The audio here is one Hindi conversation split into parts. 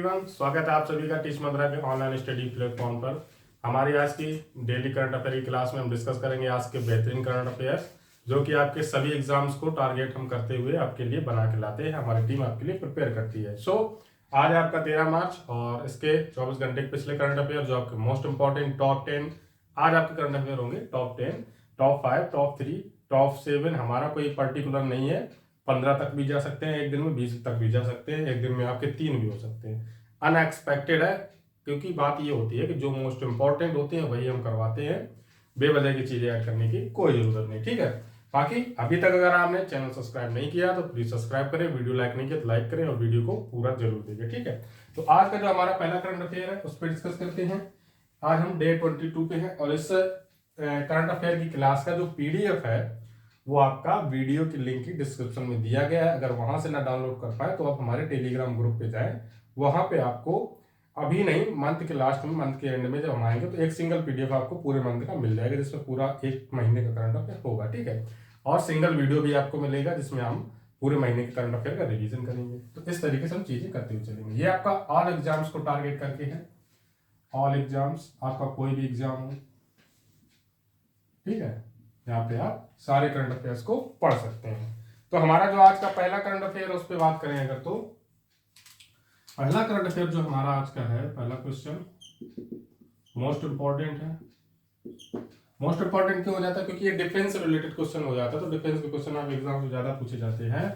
एवरीवन, स्वागत है आप सभी का टीच मंत्रा के ऑनलाइन स्टडी प्लेटफॉर्म पर। हमारी आज की डेली करंट अफेयर की क्लास में हम डिस्कस करेंगे आज के बेहतरीन करंट अफेयर्स जो कि आपके सभी एग्जाम्स को टारगेट हम करते हुए आपके लिए बना के लाते हैं। हमारी टीम आपके लिए प्रिपेयर करती है। आज आपका 13 मार्च और इसके 24 घंटे के पिछले करंट अफेयर जो आपके मोस्ट इंपॉर्टेंट टॉप 10 आज आपके करंट अफेयर होंगे। टॉप 10, टॉप 5, टॉप 3, टॉप 7 हमारा कोई पर्टिकुलर नहीं है। 15 तक भी जा सकते हैं एक दिन में, 20 तक भी जा सकते हैं एक दिन में, आपके 3 भी हो सकते हैं। अनएक्सपेक्टेड है क्योंकि बात ये होती है कि जो मोस्ट इंपॉर्टेंट होते हैं वही हम करवाते हैं। बेवजह की चीजें ऐड करने की कोई जरूरत नहीं, ठीक है। बाकी अभी तक अगर आपने चैनल सब्सक्राइब नहीं किया तो प्लीज सब्सक्राइब करें, वीडियो लाइक नहीं किया तो लाइक करें और वीडियो को पूरा जरूर देखें, ठीक है। तो आज का जो हमारा पहला करंट अफेयर है उस पर डिस्कस करते हैं। आज हम डे 22 पे हैं और इस करंट अफेयर की क्लास का जो पीडीएफ है वो आपका वीडियो की लिंक की डिस्क्रिप्शन में दिया गया है। अगर वहां से ना डाउनलोड कर पाए तो आप हमारे टेलीग्राम ग्रुप पे जाएं, वहां पे आपको अभी नहीं, मंथ के लास्ट में, मंथ के एंड में जब हम आएंगे तो एक सिंगल पीडीएफ आपको पूरे मंथ का मिल जाएगा जिसमें पूरा एक महीने का करंट अफेयर होगा, ठीक है। और सिंगल वीडियो भी आपको मिलेगा जिसमें हम पूरे महीने के करंट अफेयर का रिवीजन करेंगे। तो इस तरीके से हम चीजें करते हुए चलेंगे। ये आपका ऑल एग्जाम्स को टारगेट करके है। ऑल एग्जाम्स, आपका कोई भी एग्जाम हो, ठीक है, यहाँ पे आप सारे करंट अफेयर्स को पढ़ सकते हैं। तो हमारा जो आज का पहला करंट अफेयर है उस पर बात करें अगर, तो पहला करंट अफेयर जो हमारा आज का है, पहला क्वेश्चन मोस्ट इंपॉर्टेंट है। मोस्ट इंपॉर्टेंट क्यों हो जाता है? क्योंकि ये डिफेंस से रिलेटेड क्वेश्चन हो जाता है। तो डिफेंस के क्वेश्चन आप एग्जाम में ज्यादा पूछे जाते हैं।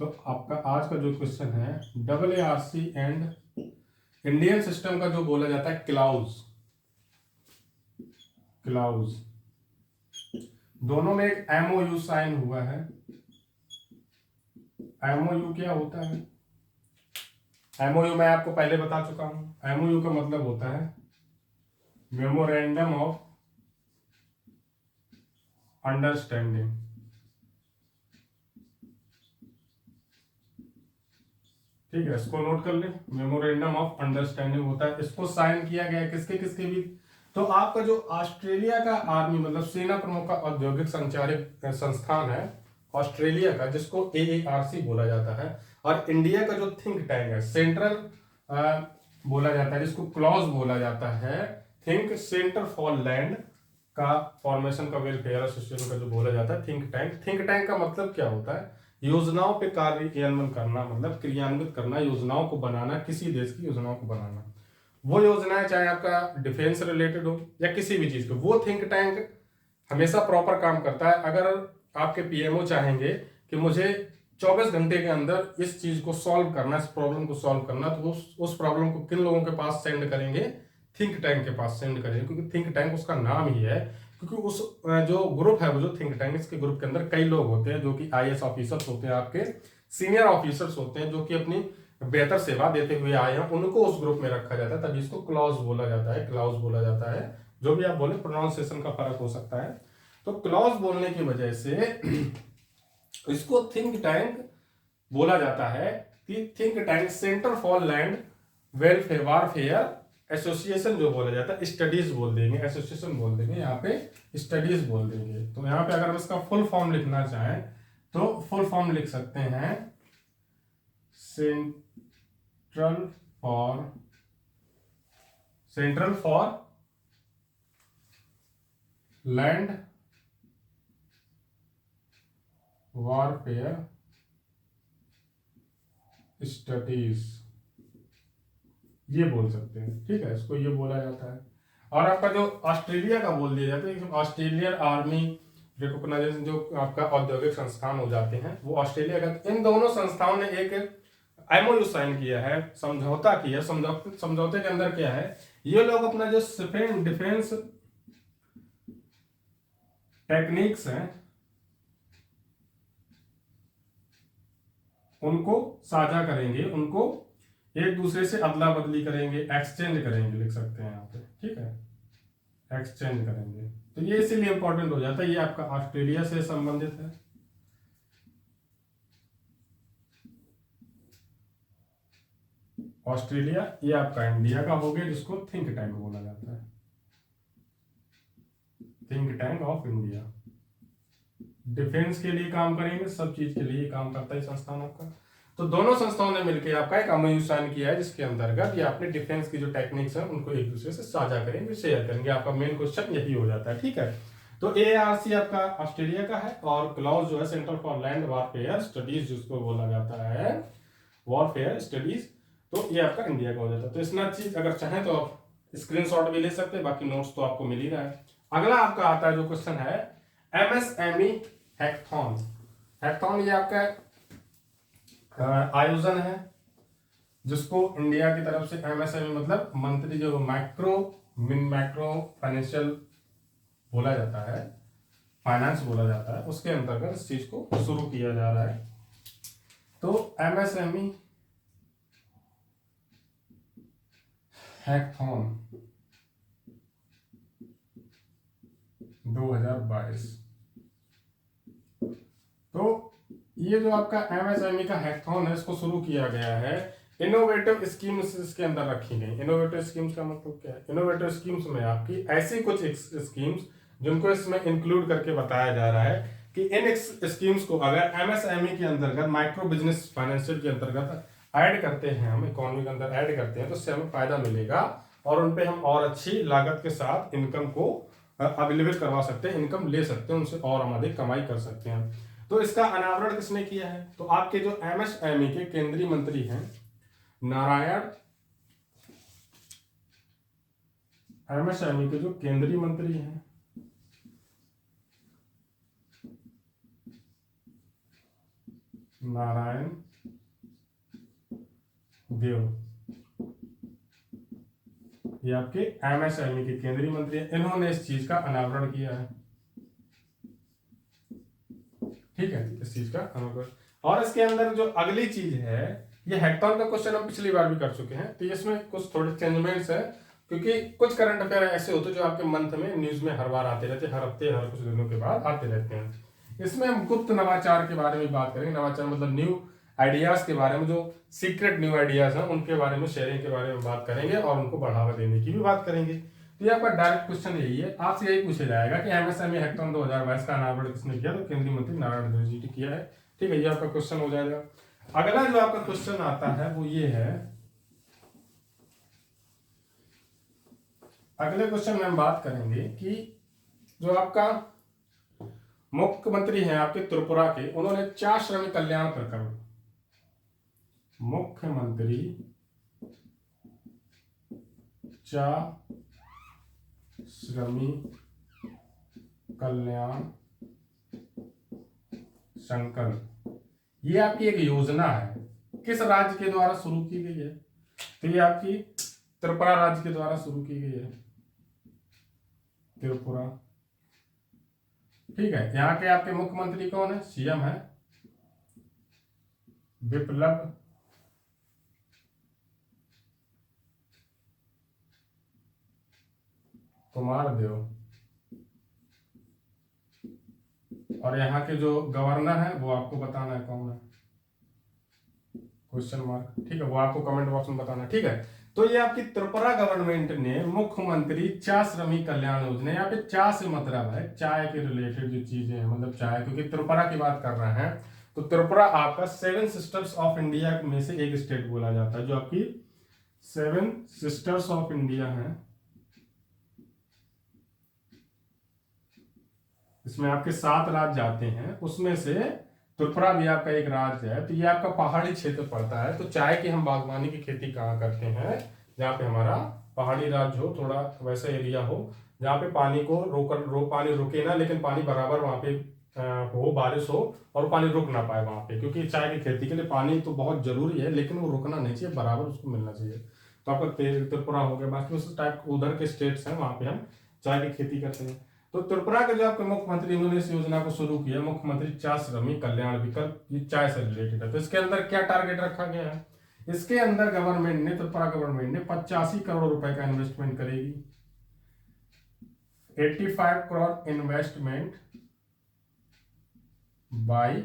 तो आपका आज का जो क्वेश्चन है, AARC एंड इंडियन सिस्टम का जो बोला जाता है क्लाउज, दोनों में एक MOU साइन हुआ है। MOU क्या होता है? MOU मैं आपको पहले बता चुका हूं। MOU का मतलब होता है मेमोरेंडम ऑफ अंडरस्टैंडिंग, ठीक है, इसको नोट कर ले। मेमोरेंडम ऑफ अंडरस्टैंडिंग होता है। इसको साइन किया गया किसके किसके भी? तो आपका जो ऑस्ट्रेलिया का आर्मी मतलब सेना प्रमुख का औद्योगिक संचारित संस्थान है ऑस्ट्रेलिया का, जिसको AARC बोला जाता है, और इंडिया का जो थिंक टैंक है सेंट्रल बोला जाता है, जिसको क्लॉज बोला जाता है, थिंक सेंटर फॉर लैंड का फॉर्मेशन का वेलफेयर एसोसिएशन का जो बोला जाता है थिंक टैंक। थिंक टैंक का मतलब क्या होता है? योजनाओं पे कार्यान्वयन करना, मतलब क्रियान्वित करना, योजनाओं को बनाना, किसी देश की योजनाओं को बनाना। वो योजनाएं चाहे आपका डिफेंस रिलेटेड हो या किसी भी चीज को, वो थिंक टैंक हमेशा प्रॉपर काम करता है। अगर आपके PMO चाहेंगे कि मुझे 24 घंटे के अंदर इस चीज को सॉल्व करना, इस प्रॉब्लम को सॉल्व करना, तो उस प्रॉब्लम को किन लोगों के पास सेंड करेंगे? थिंक टैंक के पास सेंड करेंगे, क्योंकि थिंक टैंक उसका नाम ही है। क्योंकि उस जो ग्रुप है वो जो थिंक टैंक, इसके ग्रुप के अंदर कई लोग होते हैं जो कि IAS ऑफिसर्स होते हैं, आपके सीनियर ऑफिसर्स होते हैं जो कि अपनी बेहतर सेवा देते हुए आए हैं, उनको उस ग्रुप में रखा जाता है। तभी इसको क्लॉज बोला जाता है, क्लॉज बोला जाता है। जो भी आप बोले, प्रोनाउंसिएशन का फर्क हो सकता है। तो क्लॉज बोलने की वजह से इसको थिंक टैंक बोला जाता है। Think tank centre for land welfare warfare association जो बोला जाता है, स्टडीज बोल देंगे, एसोसिएशन बोल देंगे, यहाँ पे स्टडीज बोल देंगे। तो यहाँ पे अगर हम इसका फुल फॉर्म लिखना चाहें तो फुल फॉर्म लिख सकते हैं central for land warfare studies, ये बोल सकते हैं, ठीक है, इसको ये बोला जाता है। और आपका जो ऑस्ट्रेलिया का बोल दिया जाता है, ऑस्ट्रेलियन आर्मी रिकॉग्नाइजेशन जो आपका औद्योगिक संस्थान हो जाते हैं वो ऑस्ट्रेलिया का। इन दोनों संस्थाओं ने एक MOU साइन किया है, समझौता किया। समझौते के अंदर क्या है? ये लोग अपना जो डिफेंस टेक्निक्स हैं उनको साझा करेंगे, उनको एक दूसरे से अदला बदली करेंगे, एक्सचेंज करेंगे, लिख सकते हैं यहाँ पे, ठीक है, एक्सचेंज करेंगे। तो ये इसीलिए इंपॉर्टेंट हो जाता है। ये आपका ऑस्ट्रेलिया से संबंधित है। ऑस्ट्रेलिया, ये आपका इंडिया का हो गया, जिसको थिंक टैंक बोला जाता है, think tank of India. Defence के लिए काम करेंगे, सब चीज के लिए काम करता है संस्थान आपका। तो दोनों संस्थाओं ने मिलकर आपका एक एमओयू साइन किया है, जिसके अंतर्गत ये अपने डिफेंस की जो टेक्निक्स हैं उनको एक दूसरे से साझा करेंगे, शेयर करेंगे। आपका मेन क्वेश्चन यही हो जाता है, ठीक है। तो AARC आपका ऑस्ट्रेलिया का है, और क्लाउस जो है centre for land warfare studies जिसको बोला जाता है, वॉरफेयर स्टडीज, तो ये आपका इंडिया का हो जाता है। तो इतना चीज अगर चाहें तो आप स्क्रीनशॉट भी ले सकते हैं, बाकी नोट्स तो आपको मिल ही रहा है। अगला आपका आता है जो क्वेश्चन है MSME हैकाथॉन। हैकाथॉन ये आपका आयोजन है जिसको इंडिया की तरफ से MSME मतलब मंत्री जो मैक्रो फाइनेंशियल बोला जाता है, फाइनेंस बोला जाता है, उसके अंतर्गत इस चीज को शुरू किया जा रहा है। तो MSME हैकाथॉन 2022। तो ये जो आपका MSME का हैकाथॉन है, इसको शुरू किया गया है इनोवेटिव स्कीम्स इसके अंदर रखी गई। इनोवेटिव स्कीम्स का मतलब क्या है? इनोवेटिव स्कीम्स में आपकी ऐसी कुछ स्कीम्स जिनको इसमें इंक्लूड करके बताया जा रहा है कि इन स्कीम्स को अगर MSME के अंतर्गत, माइक्रो बिजनेस फाइनेंशियल के अंतर्गत ऐड करते हैं, हम इकोनॉमी के अंदर ऐड करते हैं, तो उससे हमें फायदा मिलेगा और उन पे हम और अच्छी लागत के साथ इनकम को अवेलेबल करवा सकते हैं, इनकम ले सकते हैं, उनसे और हम अधिक कमाई कर सकते हैं। तो इसका अनावरण किसने किया है? तो आपके जो MSME के केंद्रीय मंत्री हैं नारायण, MSME के जो केंद्रीय मंत्री हैं नारायण देव, ये आपके MSME के केंद्रीय मंत्री हैं। इन्होंने इस चीज का अनावरण किया है, ठीक है, इस चीज का अनावरण। और इसके अंदर जो अगली चीज है, ये हैकाथॉन का क्वेश्चन हम पिछली बार भी कर चुके हैं, तो इसमें कुछ थोड़े चेंजमेंट्स है, क्योंकि कुछ करंट अफेयर ऐसे होते हैं जो आपके मंथ में न्यूज में हर बार आते रहते हैं, हर हफ्ते हर कुछ दिनों के बाद आते रहते हैं। इसमें हम गुप्त नवाचार के बारे में बात करेंगे। नवाचार मतलब न्यू आइडियाज के बारे में, जो सीक्रेट न्यू आइडियाज हैं उनके बारे में, शेयरिंग के बारे में बात करेंगे और उनको बढ़ावा देने की भी बात करेंगे। तो ये आपका डायरेक्ट क्वेश्चन यही है, आपसे यही पूछा जाएगा कि MSME हैकाथॉन 2022 का अनावरण किसने किया? तो केंद्रीय मंत्री नारायण देव जी ने किया है, ठीक है, ये आपका क्वेश्चन हो जाएगा। अगला जो आपका क्वेश्चन आता है वो ये है, अगले क्वेश्चन में हम बात करेंगे कि जो आपका मुख्यमंत्री हैं आपके त्रिपुरा के, उन्होंने 4 श्रमिक कल्याण प्रकरण, मुख्यमंत्री 4 श्रमिक कल्याण संकल्प, ये आपकी एक योजना है, किस राज्य के द्वारा शुरू की गई है? तो ये आपकी त्रिपुरा राज्य के द्वारा शुरू की गई है, त्रिपुरा, ठीक है। यहाँ के आपके मुख्यमंत्री कौन है? CM है बिप्लब कुमार देव, और यहाँ के जो गवर्नर है वो आपको बताना है कौन है, क्वेश्चन मार्क, ठीक है, वो आपको कमेंट बॉक्स में बताना है, ठीक है। तो ये आपकी त्रिपुरा गवर्नमेंट ने मुख्यमंत्री 4 श्रमिक कल्याण योजना, यहाँ पे चाय से मतलब है चाय के रिलेटेड जो चीजें हैं, मतलब चाय, क्योंकि त्रिपुरा की बात कर रहे हैं, तो त्रिपुरा आपका 7 सिस्टर्स ऑफ इंडिया में से एक स्टेट बोला जाता है। जो आपकी 7 सिस्टर्स ऑफ इंडिया है, इसमें आपके 7 राज्य आते हैं, उसमें से त्रिपुरा भी आपका एक राज्य है। तो ये आपका पहाड़ी क्षेत्र पड़ता है। तो चाय की हम बागवानी की खेती कहाँ करते हैं? जहाँ पे हमारा पहाड़ी राज्य हो, थोड़ा वैसा एरिया हो जहाँ पे पानी को पानी रुके ना, लेकिन पानी बराबर वहाँ पे हो, बारिश हो और पानी रुक ना पाए वहाँ पे, क्योंकि चाय की खेती के लिए पानी तो बहुत जरूरी है, लेकिन वो रुकना नहीं चाहिए, बराबर उसको मिलना चाहिए। तो आपका त्रिपुरा हो गया। बाकी उस टाइप उधर के स्टेट्स हैं, वहाँ पे हम चाय की खेती करते हैं। तो त्रिपुरा के जो आपके मुख्यमंत्री, इन्होंने इस योजना को शुरू किया, मुख्यमंत्री 4 श्रमिक कल्याण विकल्प, ये चाय से रिलेटेड है। तो इसके अंदर क्या टारगेट रखा गया है? इसके अंदर गवर्नमेंट ने, त्रिपुरा गवर्नमेंट ने 85 करोड़ रुपए का इन्वेस्टमेंट करेगी, 85 crore investment by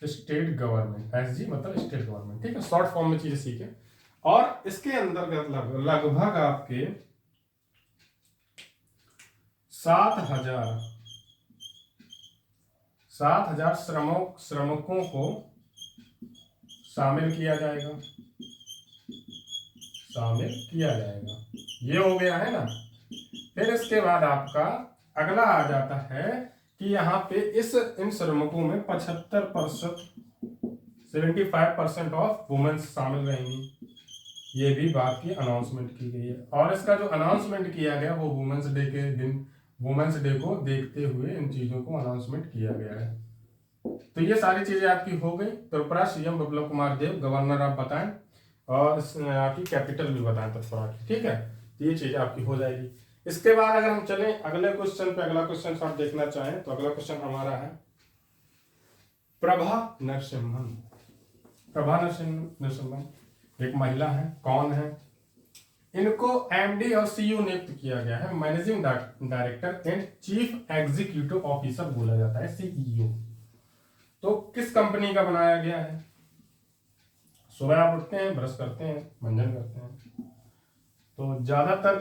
state government, SG मतलब स्टेट गवर्नमेंट, ठीक है, शॉर्ट फॉर्म में चीजें सीखे। और इसके अंदर लगभग आपके 7,000 श्रमिकों को शामिल किया जाएगा, शामिल किया जाएगा। ये हो गया है ना। फिर इसके बाद आपका अगला आ जाता है कि यहाँ पे इन श्रमिकों में 75%, 75% ऑफ वुमेन्स शामिल रहेंगी। ये भी बात की अनाउंसमेंट की गई है, और इसका जो अनाउंसमेंट किया गया वो वुमेन्स डे के दिन, वुमेन्स डे को देखते हुए इन चीजों को अनाउंसमेंट किया गया है। तो ये सारी चीजें आपकी हो गई। त्रिपुरा सीएम बिप्लब कुमार देव, गवर्नर आप बताएं, और आपकी कैपिटल भी बताएं त्रिपुरा की, ठीक है। तो ये चीज आपकी हो जाएगी। इसके बाद अगर हम चलें अगले क्वेश्चन पे, अगला क्वेश्चन आप देखना चाहें तो अगला क्वेश्चन हमारा है प्रभा नरसिम्हन। प्रभा नरसिम्हन एक महिला है, कौन है? इनको एमडी और सीईओ नियुक्त किया गया है, managing director and chief executive officer बोला जाता है, सीईओ। तो किस कंपनी का बनाया गया है? सुबह आप उठते हैं, ब्रश करते हैं, मंजन करते हैं, तो ज्यादातर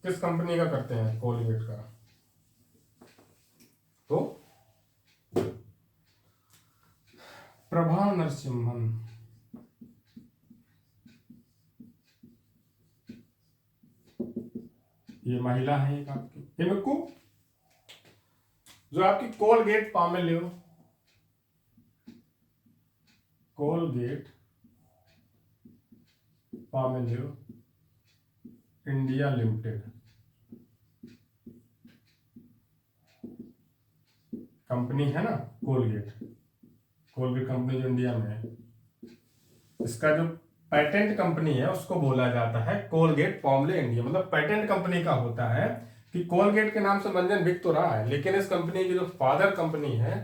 किस कंपनी का करते हैं? कोलगेट का। तो प्रभा नरसिम्हन ये महिला है एक आपकी। इनको जो आपकी Colgate Palmolive, Colgate Palmolive India limited company है ना, कोलगेट, कोलगेट कंपनी जो इंडिया में है, इसका जो पेटेंट कंपनी है उसको बोला जाता है कोलगेट पॉमले इंडिया। मतलब पेटेंट कंपनी का होता है कि कोलगेट के नाम से मंजन बिक तो रहा है, लेकिन इस कंपनी की जो फादर कंपनी है,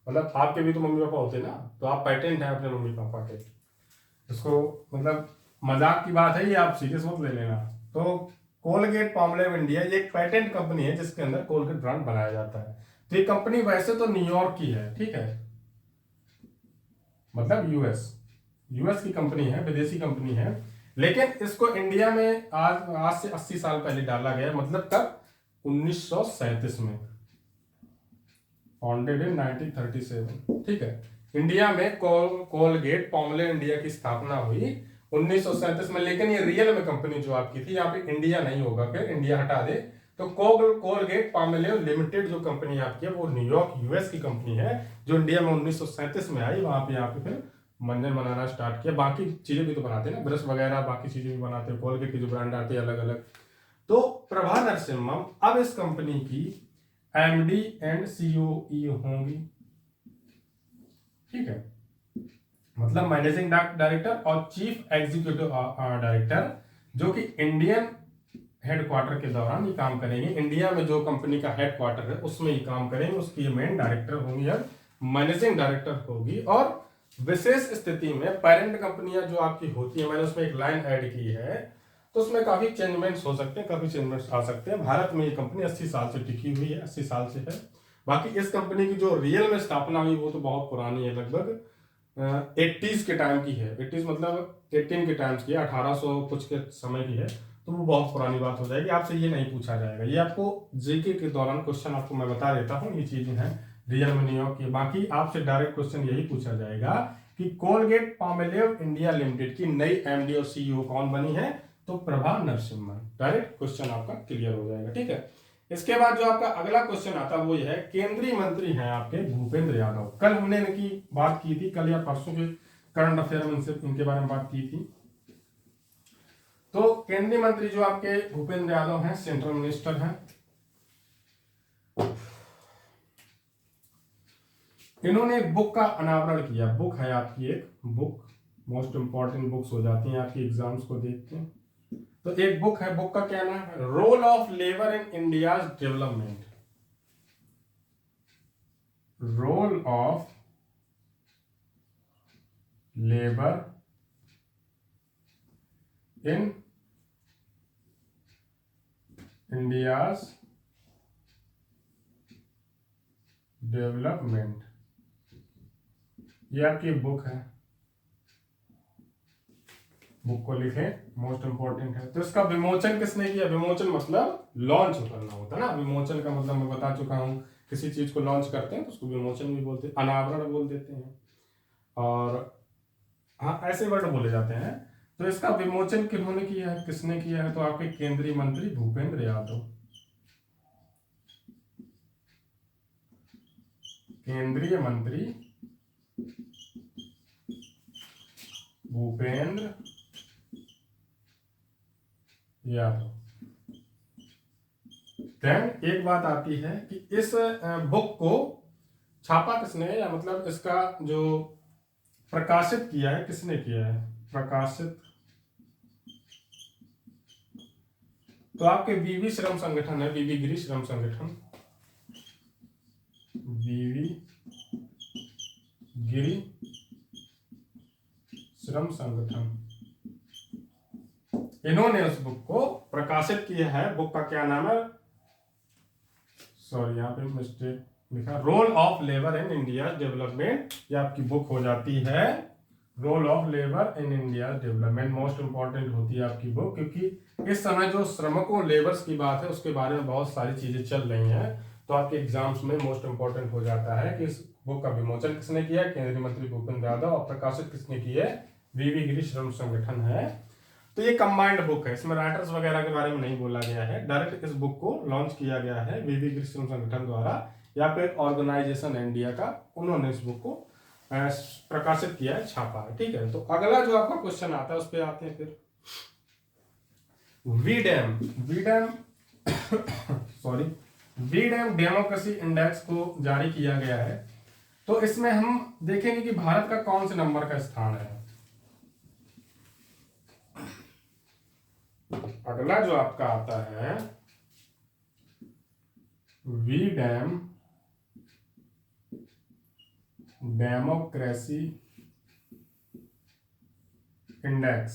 मतलब आपके भी तो मम्मी पापा होते ना, तो आप पेटेंट है अपने मम्मी पापा के। इसको मतलब मजाक की बात है ये, आप सीरियस मत ले लेना। तो कोलगेट पॉमले इंडिया ये एक पेटेंट कंपनी है जिसके अंदर कोलगेट ब्रांड बनाया जाता है। तो ये कंपनी वैसे तो न्यूयॉर्क की है, ठीक है, मतलब यूएस की कंपनी है, विदेशी कंपनी है, लेकिन इसको इंडिया में आज से 80 साल पहले डाला गया, मतलब तब 1937 में, फाउंडेड इन 1937, ठीक है। इंडिया में कोलगेट पॉमले इंडिया की स्थापना हुई 1937 में, लेकिन ये रियल में कंपनी जो आपकी थी, यहाँ पे इंडिया नहीं होगा, फिर इंडिया हटा दे तो कोलगेट पामेलियो लिमिटेड जो कंपनी आपकी है वो न्यूयॉर्क यूएस की कंपनी है, जो इंडिया में 1937 में आई। वहां पे यहाँ पे फिर मंजन बनाना स्टार्ट किया, बाकी चीजें भी तो बनाते हैं ना, ब्रश वगैरह बाकी चीजें भी बनाते हैं, कोलगेट की जो ब्रांड आती है अलग अलग। तो प्रभा नरसिम्हम अब इस कंपनी की एमडी एंड सीईओ होंगी, ठीक है, मतलब मैनेजिंग डायरेक्टर और चीफ एग्जीक्यूटिव डायरेक्टर, जो कि इंडियन हेडक्वार्टर के दौरान ये काम करेंगे। इंडिया में जो कंपनी का हेडक्वार्टर है उसमें ये काम करेंगे, उसकी मेन डायरेक्टर होंगी या मैनेजिंग डायरेक्टर होगी। और विशेष स्थिति में पेरेंट कंपनियां जो आपकी होती है, मैंने उसमें एक लाइन ऐड की है, तो उसमें काफी चेंजमेंट्स हो सकते हैं, काफी चेंजमेंट्स आ सकते हैं। भारत में ये कंपनी 80 साल से टिकी हुई है, 80 साल से है। बाकी इस कंपनी की जो रियल में स्थापना हुई वो तो बहुत पुरानी है, लगभग 80s के टाइम की है। 80s मतलब 18 के टाइम्स की है, 1800 कुछ के समय की है, तो वो बहुत पुरानी बात हो जाएगी। आपसे ये नहीं पूछा जाएगा, ये आपको जीके के दौरान क्वेश्चन आपको मैं बता देता हूँ, ये चीजें हैं रियल में न्यूयॉर्क की। बाकी आपसे डायरेक्ट क्वेश्चन यही पूछा जाएगा कि कोलगेट पामेलियो इंडिया लिमिटेड की नई एमडी और सीईओ कौन बनी है? तो प्रभा नरसिम्हन। डायरेक्ट क्वेश्चन आपका क्लियर हो जाएगा, ठीक है। इसके बाद जो आपका अगला क्वेश्चन आता है वो ये है, केंद्रीय मंत्री हैं आपके भूपेंद्र यादव। कल हमने इनकी बात की थी, कल या परसों के करंट अफेयर में इनके बारे में बात की थी। तो केंद्रीय मंत्री जो आपके भूपेंद्र यादव हैं, सेंट्रल मिनिस्टर हैं। इन्होंने एक बुक का अनावरण किया। बुक है आपकी एक बुक, मोस्ट इंपॉर्टेंट बुक्स हो जाती हैं आपकी एग्जाम्स को देखते हैं। तो एक बुक है, बुक का क्या नाम है? Role of labour in India's development. Role of labour in India's development, ये आपकी बुक है। बुक को लिखें, मोस्ट इंपॉर्टेंट है। तो इसका विमोचन किसने किया? विमोचन मतलब लॉन्च करना होता है ना, विमोचन का मतलब मैं बता चुका हूं, किसी चीज को लॉन्च करते हैं तो उसको विमोचन भी बोलते हैं, अनावरण बोल देते हैं। और हाँ, ऐसे वर्ड बोले जाते हैं। तो इसका विमोचन किन्होंने किया है, किसने किया है? तो आपके केंद्रीय मंत्री भूपेंद्र यादव। केंद्रीय मंत्री भूपेंद्र यादव। देन एक बात आती है कि इस बुक को छापा किसने, या मतलब इसका जो प्रकाशित किया है किसने किया है? प्रकाशित तो आपके वीवी श्रम संगठन है, वीवी गिरी श्रम संगठन, वीवी गिरी श्रम संगठन, इन्होंने उस बुक को प्रकाशित किया है। बुक का क्या नाम है? सॉरी, यहाँ पे मिस्टेक लिखा, role of labour in India development. ये आपकी बुक हो जाती है role of labour in India development. Most important होती है आपकी बुक, क्योंकि इस समय जो श्रमिकों लेबर्स की बात है उसके बारे में बहुत सारी चीजें चल रही हैं। तो आपके एग्जाम्स में मोस्ट इंपॉर्टेंट हो जाता है कि इस बुक का विमोचन किसने किया? केंद्रीय मंत्री भूपेंद्र यादव। और प्रकाशित किसने की है? वीवी गिरी श्रम संगठन है। तो ये कंबाइंड बुक है, इसमें राइटर्स वगैरह के बारे में नहीं बोला गया है। डायरेक्ट इस बुक को लॉन्च किया गया है वीवी गिरी श्रम संगठन द्वारा, या फिर ऑर्गेनाइजेशन इंडिया का, उन्होंने इस बुक को प्रकाशित किया है, छापा है। ठीक है, तो अगला जो आपका क्वेश्चन आता है उस पर आते हैं फिर। वीडैम सॉरी, वीडैम डेमोक्रेसी इंडेक्स को जारी किया गया है। तो इसमें हम देखेंगे कि भारत का कौन से नंबर का स्थान है। अगला जो आपका आता है वीडैम डेमोक्रेसी इंडेक्स,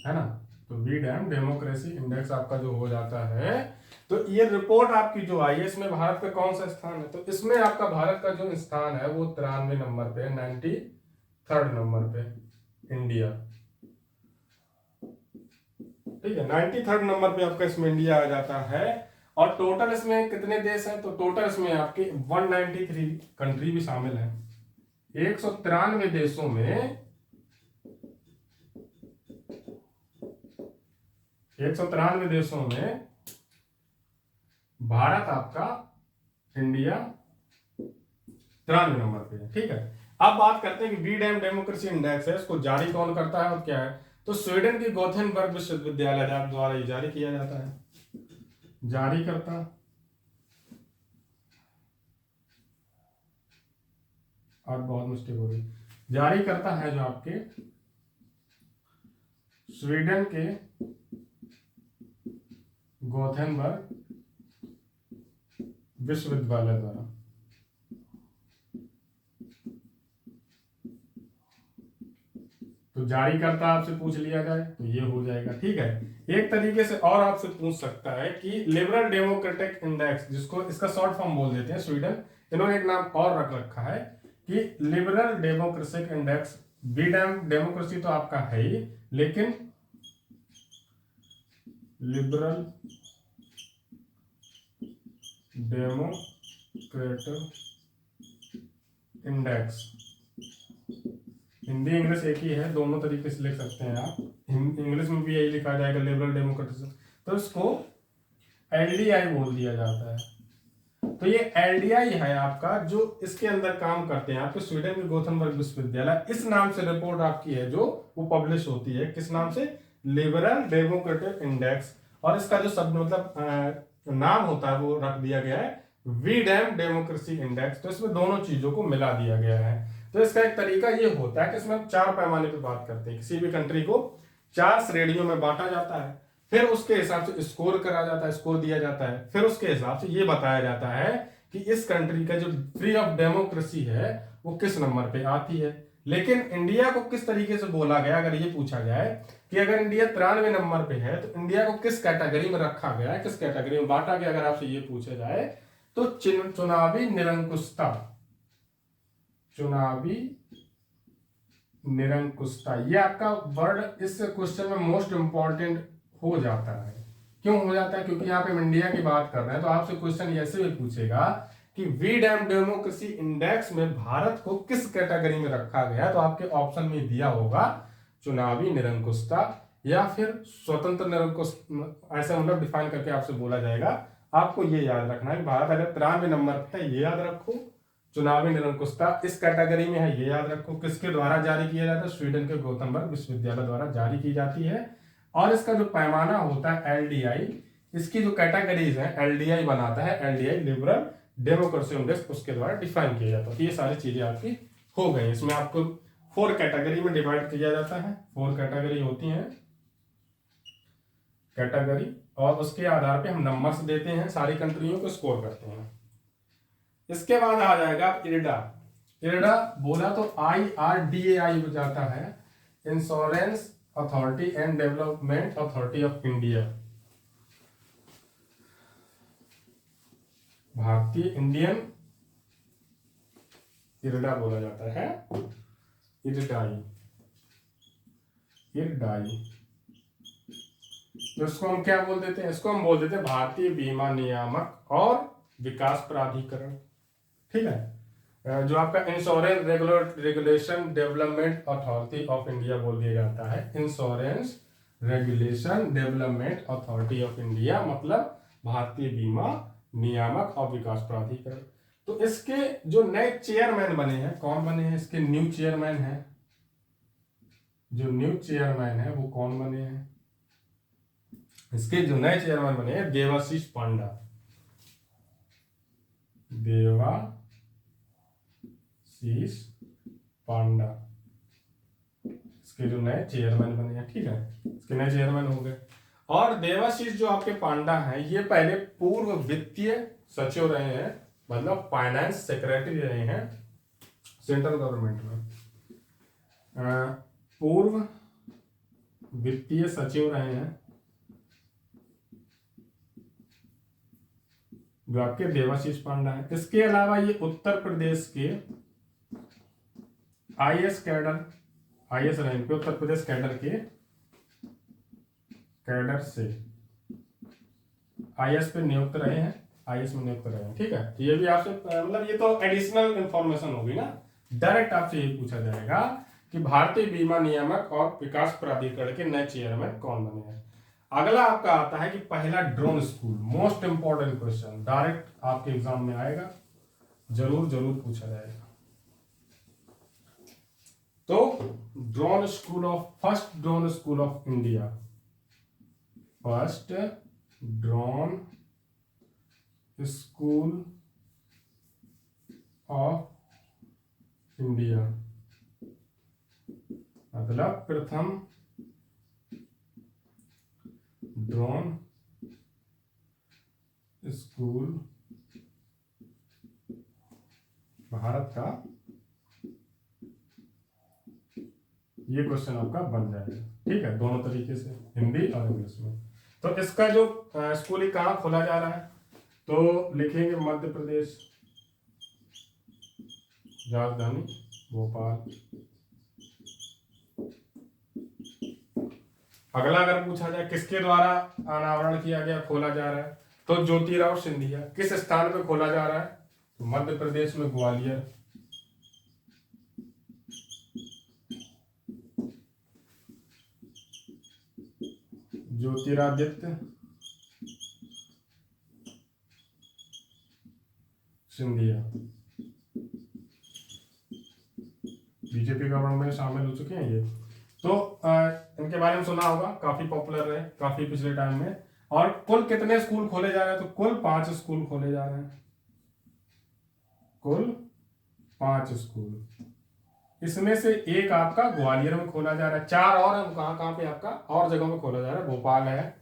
है ना। तो वीडैम डेमोक्रेसी इंडेक्स आपका जो हो जाता है, तो ये रिपोर्ट आपकी जो आई है इसमें भारत का कौन सा स्थान है? तो इसमें आपका भारत का जो स्थान है वो 93 नंबर पे, 93rd नंबर पे इंडिया। ठीक है, 93rd नंबर पे आपका इसमें इंडिया आ जाता है। और टोटल इसमें कितने देश हैं? तो टोटल इसमें आपके 193 कंट्री भी शामिल है। 193 देशों में 193 देशों में भारत आपका, इंडिया 93 नंबर पे है। ठीक है, अब बात करते हैं कि वीडैम डेमोक्रेसी इंडेक्स है, इसको जारी कौन करता है और क्या है? तो स्वीडन की गोथेनबर्ग विश्वविद्यालय द्वारा ये जारी किया जाता है। जारी करता और बहुत मिस्टेक हो गई, जारी करता है जो आपके स्वीडन के गोथेनबर्ग विश्वविद्यालय द्वारा। तो जारी करता आपसे पूछ लिया जाए तो ये हो जाएगा। ठीक है, एक तरीके से और आपसे पूछ सकता है कि लिबरल डेमोक्रेटिक इंडेक्स, जिसको इसका शॉर्ट फॉर्म बोल देते हैं स्वीडन, इन्होंने एक नाम और रख रखा है कि लिबरल डेमोक्रेटिक इंडेक्स। वीडैम डेमोक्रेसी तो आपका है ही, लेकिन liberal democratic index, Hindi English एक ही है, दोनों तरीके से लिख सकते हैं आप। इंग्लिश में भी यही लिखा जाएगा लिबरल डेमोक्रेटिक, तो इसको एलडीआई बोल दिया जाता है। तो ये एलडीआई है आपका, जो इसके अंदर काम करते हैं आपके स्वीडन के गोथेनबर्ग विश्वविद्यालय। इस नाम से रिपोर्ट आपकी है जो वो पब्लिश होती है, किस नाम से? Liberal democratic index. और इसका जो शब्द मतलब नाम होता है वो रख दिया गया है वीडैम डेमोक्रेसी इंडेक्स। तो इसमें दोनों चीजों को मिला दिया गया है। तो इसका एक तरीका ये होता है कि इसमें हम 4 पैमाने पे बात करते हैं। किसी भी कंट्री को 4 श्रेणियों में बांटा जाता है, फिर उसके हिसाब से स्कोर करा जाता है, स्कोर दिया जाता है, फिर उसके हिसाब से ये बताया जाता है कि इस कंट्री का जो फ्री ऑफ डेमोक्रेसी है वो किस नंबर पे आती है। लेकिन इंडिया को किस तरीके से बोला गया, अगर ये पूछा जाए कि अगर इंडिया 93 नंबर पे है तो इंडिया को किस कैटेगरी में रखा गया है, किस कैटेगरी में बांटा गया, अगर आपसे ये पूछा जाए तो चुनावी निरंकुशता, चुनावी निरंकुशता, ये आपका वर्ड इस क्वेश्चन में मोस्ट इंपॉर्टेंट हो जाता है। क्यों हो जाता है? क्योंकि यहाँ पे हम इंडिया की बात कर रहे हैं, तो आपसे क्वेश्चन ऐसे भी पूछेगा कि वीडम डेमोक्रेसी इंडेक्स में भारत को किस कैटेगरी में रखा गया, तो आपके ऑप्शन में दिया होगा चुनावी निरंकुशता या फिर स्वतंत्र निरंकुश, ऐसा मतलब डिफाइन करके आपसे बोला जाएगा। आपको ये याद रखना है भारत अगर 93 नंबर पे है, ये याद रखो। चुनावी निरंकुशता इस कैटेगरी में है, ये याद रखो। किसके द्वारा जारी किया जाता है? स्वीडन के गोथनबर्ग विश्वविद्यालय द्वारा जारी की जाती है। और इसका जो पैमाना होता है LDI, इसकी जो कैटेगरीज है LDI बनाता है, LDI लिबरल डेमोक्रेसी इंडेक्स, उसके द्वारा डिफाइन किया जाता है। ये सारी चीजें आपकी हो गई। इसमें आपको 4 कैटेगरी में डिवाइड किया जाता है। 4 कैटेगरी होती हैं कैटेगरी, और उसके आधार पे हम नंबर्स देते हैं, सारी कंट्रियों को स्कोर करते हैं। इसके बाद आ जाएगा इरडा। इरडा बोला तो IRDAI हो जाता है, insurance authority and development authority of India, भारतीय इंडियन इरडा बोला जाता है, इरडाई, इरडाई। तो इसको हम क्या बोल देते हैं? इसको हम बोल देते हैं भारतीय बीमा नियामक और विकास प्राधिकरण। ठीक है, जो आपका insurance regulation development authority of India बोल दिया जाता है। Insurance regulation development authority of India मतलब भारतीय बीमा नियामक और विकास प्राधिकरण। तो इसके जो नए चेयरमैन बने हैं, कौन बने हैं? इसके न्यू चेयरमैन हैं, जो न्यू चेयरमैन है वो कौन बने हैं? इसके जो नए चेयरमैन बने हैं देवाशीष पांडा, देवाशीष पांडा, इसके जो नए चेयरमैन बने हैं। ठीक है, इसके नए चेयरमैन हो गए। और देवाशीष जो आपके पांडा हैं, ये पहले पूर्व वित्तीय सचिव रहे हैं, मतलब फाइनेंस सेक्रेटरी रहे हैं सेंट्रल गवर्नमेंट में। पूर्व वित्तीय सचिव रहे हैं जो आपके देवाशीष पांडा है। इसके अलावा ये उत्तर प्रदेश के IS कैडर, IS रैंक पे उत्तर प्रदेश कैडर के कैडर से IS पे नियुक्त रहे हैं, IS में नियुक्त रहे हैं। ठीक है, ये भी आपसे मतलब ये तो एडिशनल इंफॉर्मेशन होगी ना। डायरेक्ट आपसे ये पूछा जाएगा कि भारतीय बीमा नियामक और विकास प्राधिकरण के नए चेयरमैन कौन बने हैं। अगला आपका आता है कि पहला drone school, most important question, direct आपके एग्जाम में आएगा, जरूर जरूर पूछा जाएगा। तो first drone school of India, first drone school of India मतलब प्रथम ड्रोन स्कूल भारत का, ये क्वेश्चन आपका बन जाएगा। ठीक है, दोनों तरीके से, हिंदी और इंग्लिश में। तो इसका जो स्कूल कहाँ खोला जा रहा है, तो लिखेंगे मध्य प्रदेश, राजधानी भोपाल। अगला अगर पूछा जाए किसके द्वारा अनावरण किया गया, खोला जा रहा है, तो ज्योतिराव सिंधिया। किस स्थान पे खोला जा रहा है, तो मध्य प्रदेश में ग्वालियर। ज्योतिरादित्य सिंधिया बीजेपी गवर्नमेंट में शामिल हो चुके हैं ये। तो इनके बारे में सुना होगा, काफी पॉपुलर रहे काफी पिछले टाइम में। और कुल कितने स्कूल खोले जा रहे हैं, तो कुल 5 स्कूल खोले जा रहे हैं, कुल 5 स्कूल। इसमें से एक आपका ग्वालियर में खोला जा रहा है, 4 और हैं, कहाँ कहाँ पे आपका और जगहों में खोला जा रहा है। भोपाल है,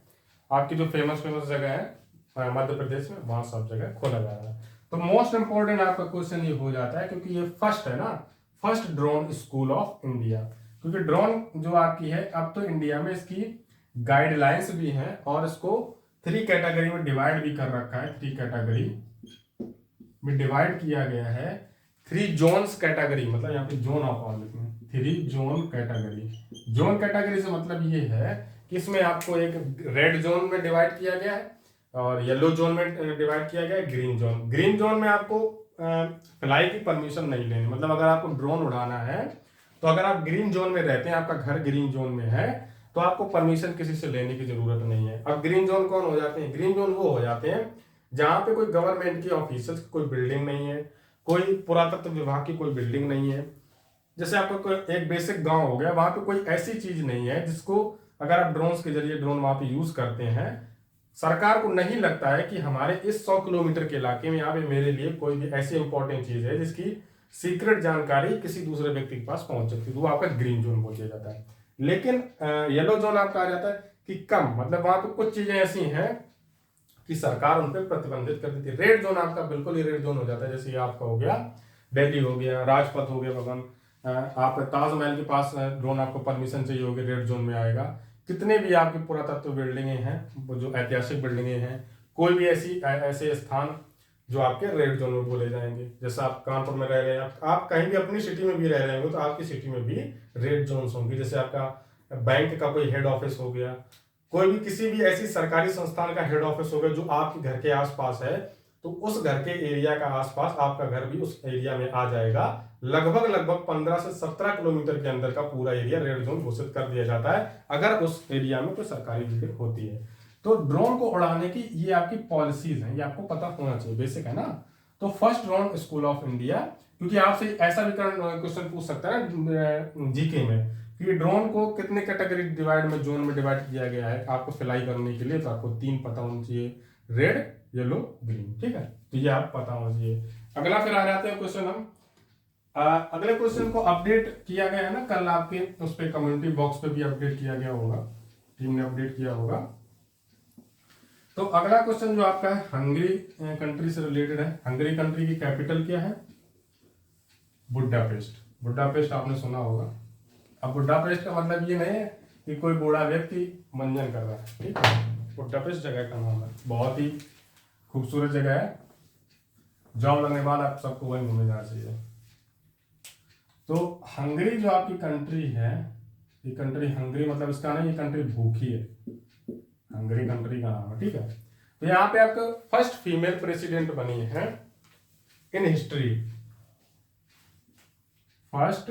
आपकी जो फेमस जगह है मध्य प्रदेश में, वहां सब जगह खोला जा रहा है। तो मोस्ट इंपोर्टेंट आपका क्वेश्चन ये हो जाता है, क्योंकि ये फर्स्ट है ना, first drone school of India. क्योंकि ड्रोन जो आपकी है, अब तो इंडिया में इसकी गाइडलाइंस भी हैं और इसको 3 कैटेगरी में डिवाइड भी कर रखा है। 3 कैटेगरी में डिवाइड किया गया है। 3 जोन्स कैटेगरी, मतलब यहाँ पे जोन ऑफ ऑल लिखना, 3 जोन कैटेगरी। जोन कैटेगरी से मतलब ये है कि इसमें आपको एक रेड जोन में डिवाइड किया गया है, और येलो जोन में डिवाइड किया गया है ग्रीन जोन। ग्रीन जोन में आपको फ्लाई की परमिशन नहीं लेनी, मतलब अगर आपको ड्रोन उड़ाना है तो अगर आप ग्रीन जोन में रहते हैं, आपका घर ग्रीन जोन में है, तो आपको परमिशन किसी से लेने की जरूरत नहीं है। अब ग्रीन जोन कौन हो जाते हैं? ग्रीन जोन वो हो जाते हैं जहां पे कोई गवर्नमेंट की ऑफिसर्स की कोई बिल्डिंग नहीं है, कोई पुरातत्व विभाग की कोई बिल्डिंग नहीं है। जैसे आपको कोई एक बेसिक गांव हो गया, वहां पे कोई ऐसी चीज नहीं है जिसको अगर आप ड्रोन्स के जरिए ड्रोन वहां पे यूज करते हैं, सरकार को नहीं लगता है कि हमारे इस 100 किलोमीटर के इलाके में यहाँ पे मेरे लिए कोई भी ऐसी इंपॉर्टेंट चीज है जिसकी सीक्रेट जानकारी किसी दूसरे व्यक्ति के पास पहुंच सकती है, तो वो आपका ग्रीन जोन बोल दिया जाता है। लेकिन येलो जोन आपका आ जाता है कि कम, मतलब वहां पे कुछ चीजें ऐसी हैं कि सरकार उन पर प्रतिबंधित कर देती है। रेड जोन आपका बिल्कुल ही रेड जोन हो जाता है, जैसे आपका हो गया दिल्ली हो गया, राजपथ हो गया भवन, आप ताजमहल के पास ड्रोन आपको परमिशन चाहिए होगी, रेड जोन में आएगा। कितने भी आपकी पुरातत्व बिल्डिंगें हैं, वो जो ऐतिहासिक बिल्डिंगें हैं, कोई भी ऐसे स्थान जो आपके रेड जोन में बोले जाएंगे। जैसे आप कानपुर में रह रहे हैं, आप कहीं भी अपनी सिटी में भी रह रहे होंगे तो आपकी सिटी में भी रेड जोन्स होंगे। जैसे आपका बैंक का कोई हेड ऑफिस हो गया, कोई भी किसी भी ऐसी सरकारी संस्थान का हेड ऑफिस हो गया जो आपके घर के आसपास है, तो उस घर के एरिया का आसपास आपका घर भी उस एरिया में आ जाएगा। लगभग 15 से 17 किलोमीटर के अंदर का पूरा एरिया रेड जोन घोषित कर दिया जाता है अगर उस एरिया में कोई सरकारी बिल्डिंग होती है। तो ड्रोन को उड़ाने की ये आपकी पॉलिसीज हैं, ये आपको पता होना चाहिए, बेसिक है ना। तो first drone school of India, क्योंकि आपसे ऐसा भी क्वेश्चन पूछ सकता है जीके में कि ड्रोन को कितने कैटेगरी डिवाइड में जोन में डिवाइड किया गया है आपको फ्लाई करने के लिए, तो आपको 3 पता होना चाहिए, रेड, येलो, ग्रीन, ठीक है, तो ये आप पता होना चाहिए। अगला फिर आ जाते हैं क्वेश्चन हम अगले क्वेश्चन को अपडेट किया गया है ना कल आपके उस पे कम्युनिटी बॉक्स पे भी अपडेट किया गया होगा, टीम ने अपडेट किया होगा। तो अगला क्वेश्चन जो आपका है हंगरी कंट्री से रिलेटेड है। हंगरी कंट्री की कैपिटल क्या है? बुडापेस्ट। बुडापेस्ट आपने सुना होगा। अब बुडापेस्ट का मतलब ये नहीं है कि कोई बूढ़ा व्यक्ति मंजन कर रहा है, ठीक है। बुडापेस्ट जगह का नाम है, बहुत ही खूबसूरत जगह है, जॉब लगने के बाद आप सबको वहीं घूमने जाना चाहिए। तो हंगरी जो आपकी कंट्री है, ये कंट्री हंगरी मतलब इसका नहीं, ये कंट्री भूखी है, हंगरी कंट्री का नाम है, ठीक है। तो यहाँ पे आपका फर्स्ट फीमेल प्रेसिडेंट बनी है in history, first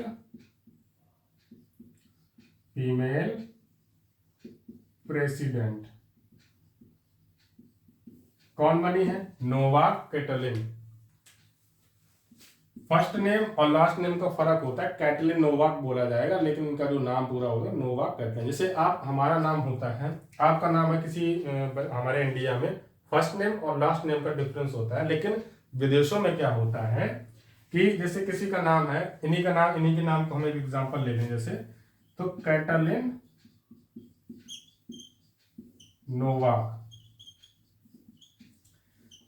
female president कौन बनी है? Novak Katalin. फर्स्ट नेम और लास्ट नेम का फर्क होता है, कैटलिन नोवाक बोला जाएगा, लेकिन उनका जो नाम पूरा होगा नोवाक कहते हैं। जैसे आप, हमारा नाम होता है, आपका नाम है किसी हमारे इंडिया में, फर्स्ट नेम और लास्ट नेम का डिफरेंस होता है, लेकिन विदेशों में क्या होता है कि जैसे किसी का नाम है, इन्हीं के नाम को हम एक एग्जांपल ले लें, जैसे तो कैटलिन नोवाक,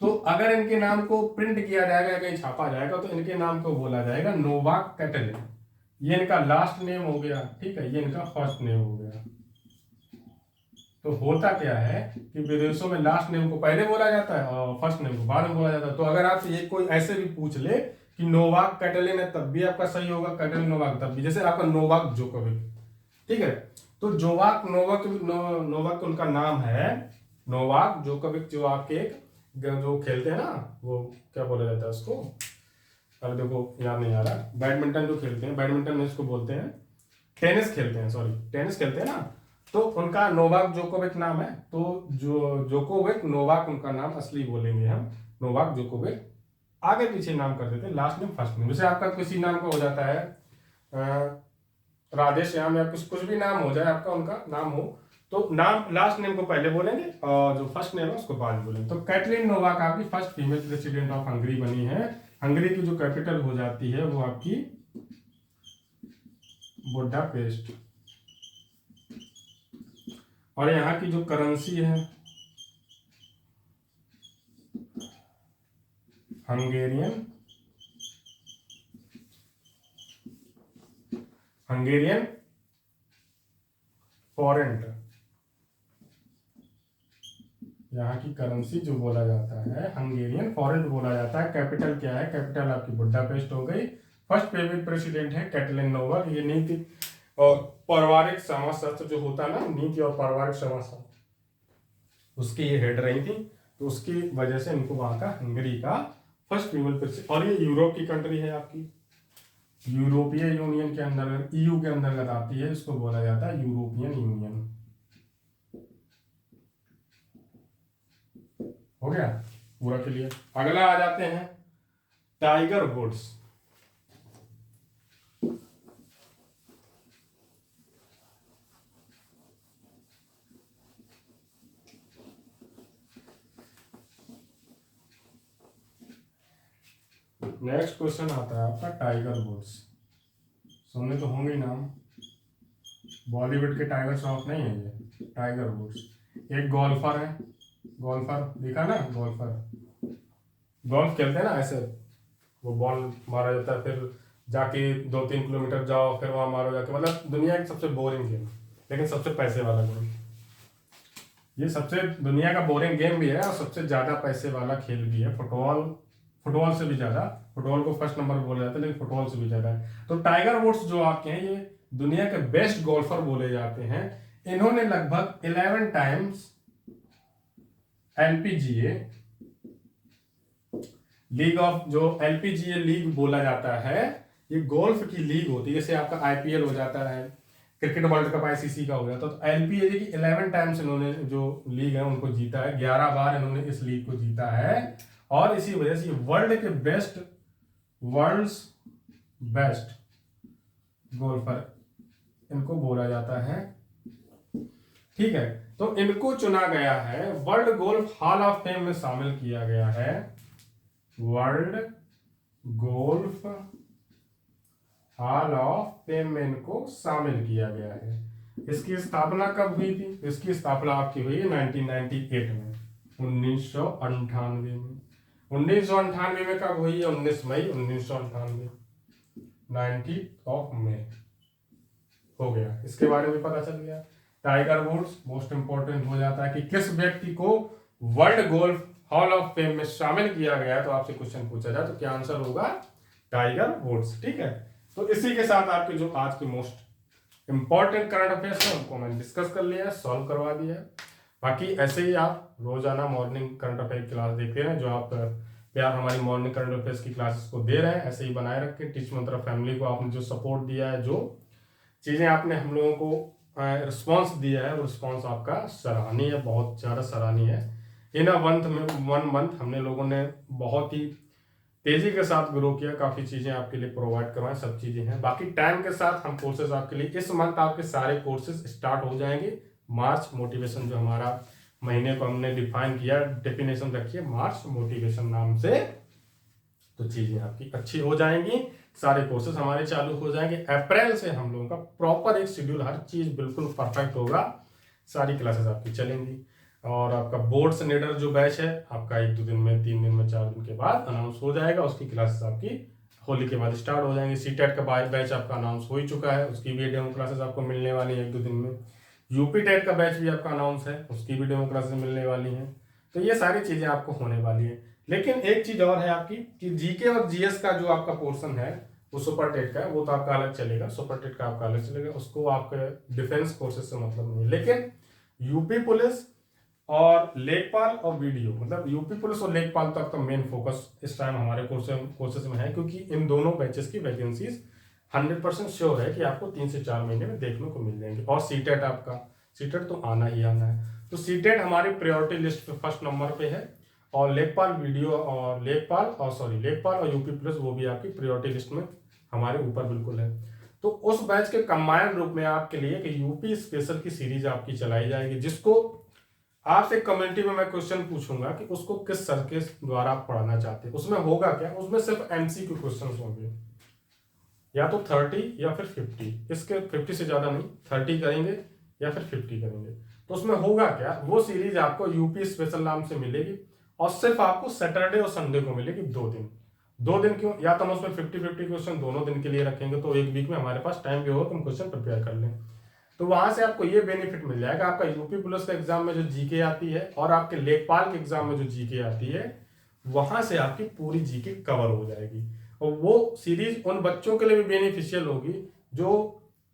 तो अगर इनके नाम को प्रिंट किया जाएगा, कहीं छापा जाएगा, तो इनके नाम को बोला जाएगा नोवाक कैटलिन। ये इनका लास्ट नेम हो गया, ठीक है, ये इनका फर्स्ट नेम हो गया। तो होता क्या है कि विदेशों में लास्ट नेम को पहले बोला जाता है और फर्स्ट नेम को बाद में बोला जाता है। तो अगर आपसे ये कोई ऐसे भी पूछ ले कि नोवाक कैटलिन है, तब भी आपका सही होगा, कैटलिन नोवाक तब भी। जैसे आपका नोवाक जोकोविक, ठीक है, तो नोवाक उनका नाम है, नोवाक जोकोविक, जो आपके जो खेलते हैं ना, वो क्या बोला जाता है उसको, अरे देखो याद नहीं आ रहा, बैडमिंटन जो खेलते हैं, बैडमिंटन में इसको बोलते हैं टेनिस खेलते हैं, सॉरी टेनिस खेलते हैं ना, तो उनका नोवाक जोकोविक नाम है। तो जो जोकोविक नोवाक उनका नाम असली बोलेंगे हम, नोवाक जोकोविक, आगे पीछे नाम कर देते हैं, लास्ट नेम फर्स्ट नेम। जैसे आपका किसी नाम का हो जाता है राधेश्याम, या कुछ भी नाम हो जाए आपका, उनका नाम हो, तो नाम लास्ट नेम को पहले बोलेंगे और जो फर्स्ट नेम है उसको बाद में बोलेंगे। तो कैटलिन नोवाक आपकी first female president of Hungary बनी है। हंगरी की जो कैपिटल हो जाती है वो आपकी बुडापेस्ट, और यहाँ की जो करेंसी है हंगेरियन फॉरेंट, यहाँ की करेंसी जो बोला जाता है हंगेरियन फॉरेंट बोला जाता है। कैपिटल क्या है? कैपिटल आपकी बुडापेस्ट हो गई। फर्स्ट फीमेल प्रेसिडेंट है कैटलिन नोवाक। ये नीति और पारिवारिक समाजशास्त्र जो होता है ना, नीति और पारिवारिक समाजशास्त्र, उसकी ये हेड रही थी। तो उसकी वजह से इनको वहाँ का हंगरी का फर्स्ट फीमेल प्रेसिडेंट, और ये यूरोप की कंट्री है आपकी, यूरोपीय यूनियन के अंदर, ईयू के अंतर्गत आती है, इसको बोला जाता है यूरोपियन यूनियन। हो गया पूरा क्लियर। अगला आ जाते हैं टाइगर वुड्स। नेक्स्ट क्वेश्चन आता है आपका टाइगर वुड्स। सुनने तो होंगे ही नाम, बॉलीवुड के टाइगर श्रॉफ नहीं है ये, टाइगर वुड्स एक गोल्फर है। गोल्फर देखा ना, गोल्फर गोल्फ खेलते हैं ना ऐसे, वो बॉल मारा जाता है, फिर जाके 2-3 किलोमीटर जाओ, फिर वहां मारो जाके, मतलब दुनिया की सबसे बोरिंग गेम, लेकिन सबसे पैसे वाला गेम। ये सबसे दुनिया का बोरिंग गेम भी है और सबसे ज्यादा पैसे वाला खेल भी है। फुटबॉल से भी ज्यादा, फुटबॉल को फर्स्ट नंबर बोला जाता है, लेकिन फुटबॉल से भी ज्यादा है। तो टाइगर वुड्स जो आपके हैं, ये दुनिया के बेस्ट गोल्फर बोले जाते हैं। इन्होंने लगभग 11 टाइम्स एलपीजीए लीग ऑफ, जो एलपीजीए लीग बोला जाता है, ये गोल्फ की लीग होती है। जैसे आपका आईपीएल हो जाता है, क्रिकेट वर्ल्ड कप आईसीसी का हो जाता है, तो एलपीजीए की 11 टाइम्स इन्होंने जो लीग है उनको जीता है। 11 बार इन्होंने इस लीग को जीता है, और इसी वजह से वर्ल्ड के वर्ल्ड्स बेस्ट गोल्फर इनको बोला जाता है। ठीक है, तो इनको चुना गया है, world golf hall of fame में शामिल किया गया है। World golf hall of fame में इनको शामिल किया गया है। इसकी स्थापना कब हुई थी? इसकी स्थापना आपकी हुई 1998 में, 1998 में। 1998 में कब हुई है? 19 मई 1998, 90 मई हो गया। इसके बारे में पता चल गया। टाइगर वुड्स मोस्ट इंपॉर्टेंट हो जाता है कि किस व्यक्ति को world golf hall of fame में शामिल किया गया है। तो आपसे क्वेश्चन पूछा जाए तो क्या आंसर होगा? Tiger Woods. ठीक है, तो इसी के साथ आपके जो आज की मोस्ट इंपॉर्टेंट करंट अफेयर्स है उनको मैंने डिस्कस कर लिया, सॉल्व करवा दिया। बाकी ऐसे ही आप रोजाना मॉर्निंग करंट अफेयर क्लास देखते हैं, जो आप प्यार हमारी मॉर्निंग करंट अफेयर्स की क्लासेस को दे रहे हैं, ऐसे ही बनाए रखें। टीच मंत्रा फैमिली को आपने जो सपोर्ट दिया है, जो चीजें आपने हम लोगों को रिस्पॉन्स दिया है, वो रिस्पॉन्स आपका सराहनीय है, बहुत ज़्यादा सराहनीय है। इन वन मंथ हमने लोगों ने बहुत ही तेजी के साथ ग्रो किया, काफ़ी चीज़ें आपके लिए प्रोवाइड करवाएं, सब चीज़ें हैं। बाकी टाइम के साथ हम कोर्सेज आपके लिए, इस मंथ आपके सारे कोर्सेज स्टार्ट हो जाएंगे। मार्च मोटिवेशन जो हमारा महीने को हमने डिफाइन किया, डेफिनेशन रखिए मार्च मोटिवेशन नाम से, तो चीज़ें आपकी अच्छी हो जाएंगी, सारे कोर्सेज हमारे चालू हो जाएंगे। अप्रैल से हम लोगों का प्रॉपर एक शेड्यूल, हर चीज़ बिल्कुल परफेक्ट होगा, सारी क्लासेस आपकी चलेंगी। और आपका बोर्ड से निडर जो बैच है आपका 1-2 दिन में, 3 दिन में, 4 दिन के बाद अनाउंस हो जाएगा। उसकी क्लासेस आपकी होली के बाद स्टार्ट हो जाएंगी। सीटेट का बैच आपका अनाउंस हो ही चुका है, उसकी भी डेमो क्लासेस आपको मिलने वाली है 1-2 दिन में। यूपी टेट का बैच भी आपका अनाउंस है, उसकी भी डेमो क्लासेस मिलने वाली हैं। तो ये सारी चीज़ें आपको होने वाली है। लेकिन एक चीज़ और है आपकी कि जीके और जीएस का जो आपका पोर्शन है वो सुपर टेट का है, वो तो आपका अलग चलेगा, सुपर टेट का आपका अलग चलेगा, उसको आपके डिफेंस कोर्सेज से मतलब नहीं है। लेकिन यूपी पुलिस और लेखपाल और वीडियो, मतलब यूपी पुलिस और लेखपाल तक का मेन फोकस इस टाइम हमारे कोर्सेज में है, क्योंकि इन दोनों बैचेस की वैकेंसीज 100% श्योर है कि आपको 3 से 4 महीने में देखने को मिल जाएंगे। और सीटेट आपका, सीटेट तो आना ही आना है, तो सीटेट हमारी प्रायोरिटी लिस्ट पे फर्स्ट नंबर पे है। और लेखपाल वीडियो और लेखपाल और यूपी पुलिस, वो भी आपकी प्रायोरिटी लिस्ट में हमारे ऊपर बिल्कुल है। तो उस बैच के कंबाइंड रूप में आपके लिए कि यूपी स्पेशल की सीरीज आपकी चलाई जाएगी, जिसको आपसे कम्युनिटी में मैं क्वेश्चन पूछूंगा कि उसको किस सर के द्वारा आप पढ़ाना चाहते हैं। उसमें होगा क्या, उसमें सिर्फ एमसीक्यू क्वेश्चन होंगे, या तो 30 या फिर 50, इसके 50 से ज्यादा नहीं, 30 करेंगे या फिर 50 करेंगे। तो उसमें होगा क्या, वो सीरीज आपको यूपी स्पेशल नाम से मिलेगी, और सिर्फ आपको सैटरडे और संडे को मिलेगी 2 दिन। 2 दिन क्यों? या तो हम उसमें 50-50 क्वेश्चन दोनों दिन के लिए रखेंगे, तो एक वीक में हमारे पास टाइम भी होगा, तो हम क्वेश्चन प्रिपेयर कर लें। तो वहां से आपको ये बेनिफिट मिल जाएगा, आपका यूपी पुलिस का एग्जाम में जो जीके आती है और आपके लेखपाल के एग्जाम में जो जीके आती है, वहां से आपकी पूरी जीके कवर हो जाएगी। और वो सीरीज उन बच्चों के लिए भी बेनिफिशियल होगी जो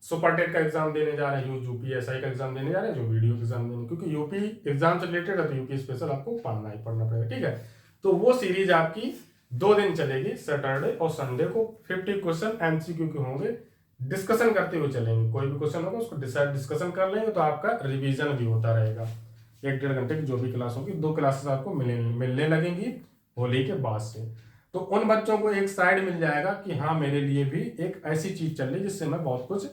सुपर टेट का एग्जाम देने जा रहे हैं, यूपीएसआई का एग्जाम देने जा रहे हैं, जो वीडियो एग्जाम देने, क्योंकि यूपी एग्जाम से रिलेटेड है तो यूपी स्पेशल आपको पढ़ना ही पढ़ना पड़ेगा, ठीक है। तो वो सीरीज आपकी 2 दिन चलेगी, सैटरडे और संडे को 50 क्वेश्चन एमसीक्यू के होंगे, डिस्कशन करते हुए चलेंगे। कोई भी क्वेश्चन होगा उसको डिस्कशन कर लेंगे, तो आपका रिवीजन भी होता रहेगा। 1-1.5 घंटे की जो भी क्लास होगी, 2 क्लासेस आपको मिलने लगेंगी होली के बाद से। तो उन बच्चों को एक साइड मिल जाएगा कि हाँ मेरे लिए भी एक ऐसी चीज चल रही जिससे मैं बहुत कुछ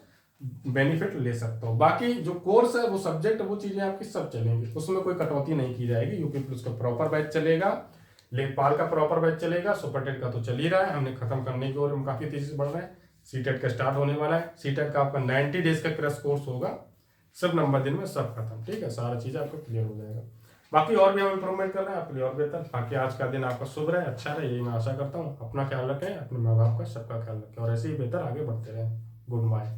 बेनिफिट ले सकता हूँ। बाकी जो कोर्स है, वो सब्जेक्ट, वो चीजें आपकी सब चलेंगी, उसमें कोई कटौती नहीं की जाएगी। यूपी पुलिस का प्रॉपर बैच चलेगा, लेखपाल का प्रॉपर बैच चलेगा, सुपर टेट का तो चल ही रहा है, हमने खत्म करने की ओर हम काफी तेजी से बढ़ रहे हैं। सीटेट का स्टार्ट होने वाला है। सीटेट का आपका 90 डेज का क्रैश कोर्स होगा, सब नंबर दिन में सब खत्म, ठीक है, सारा चीज आपको क्लियर हो जाएगा। बाकी और भी हम इंप्रूवमेंट कर रहे हैं आपके लिए और बेहतर। बाकी आज का दिन आपका शुभ रहे, अच्छा रहे, यही मैं आशा करता हूँ। अपना ख्याल रखें, अपने माँ बाप का सबका ख्याल रखें, और ऐसे ही बेहतर आगे बढ़ते रहें। Good bye.